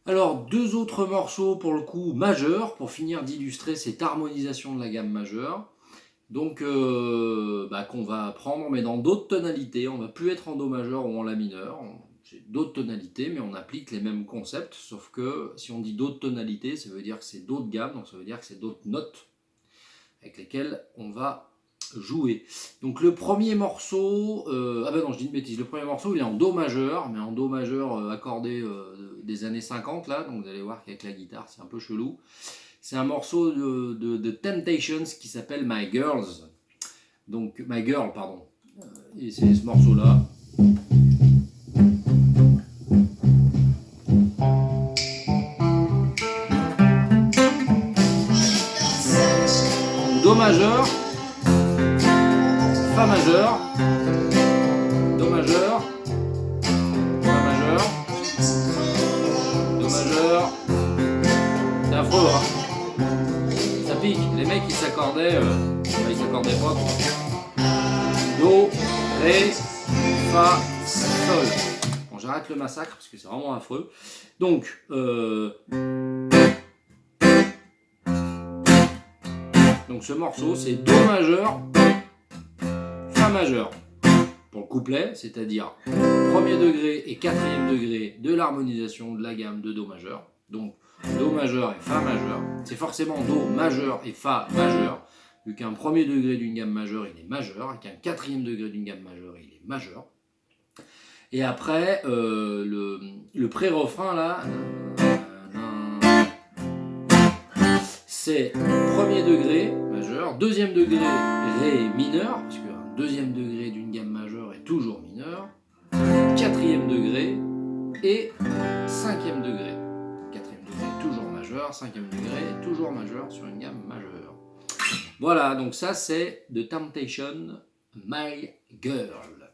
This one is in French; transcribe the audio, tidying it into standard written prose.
Alors, deux autres morceaux pour le coup majeurs, pour finir d'illustrer cette harmonisation de la gamme majeure. Donc, qu'on va prendre, mais dans d'autres tonalités. On va plus être en Do majeur ou en La mineur. C'est d'autres tonalités, mais on applique les mêmes concepts. Sauf que si on dit d'autres tonalités, ça veut dire que c'est d'autres gammes, donc ça veut dire que c'est d'autres notes avec lesquelles on va jouer. Donc le premier morceau, je dis une bêtise, le premier morceau il est en Do majeur, mais en Do majeur accordé des années 50 là, donc vous allez voir qu'avec la guitare c'est un peu chelou. C'est un morceau de Temptations qui s'appelle My Girls, donc My Girl pardon, et c'est ce morceau là. Do majeur, Fa majeur, Do majeur, Fa majeur, Do majeur. C'est affreux, hein. Ça pique. Les mecs ils s'accordaient, ils s'accordaient pas. Do, Ré, Fa, Sol. Bon, j'arrête le massacre parce que c'est vraiment affreux. Donc, ce morceau c'est Do majeur, Fa majeur pour le couplet, c'est-à-dire premier degré et quatrième degré de l'harmonisation de la gamme de Do majeur. Donc Do majeur et Fa majeur, c'est forcément Do majeur et Fa majeur, vu qu'un premier degré d'une gamme majeure il est majeur, et qu'un quatrième degré d'une gamme majeure il est majeur. Et après, le pré-refrain là, c'est premier degré majeur, deuxième degré Ré mineur, puisque un deuxième degré d'une gamme majeure est toujours mineur, quatrième degré et cinquième degré. Quatrième degré toujours majeur, cinquième degré toujours majeur sur une gamme majeure. Voilà, donc ça c'est The Temptation, My Girl.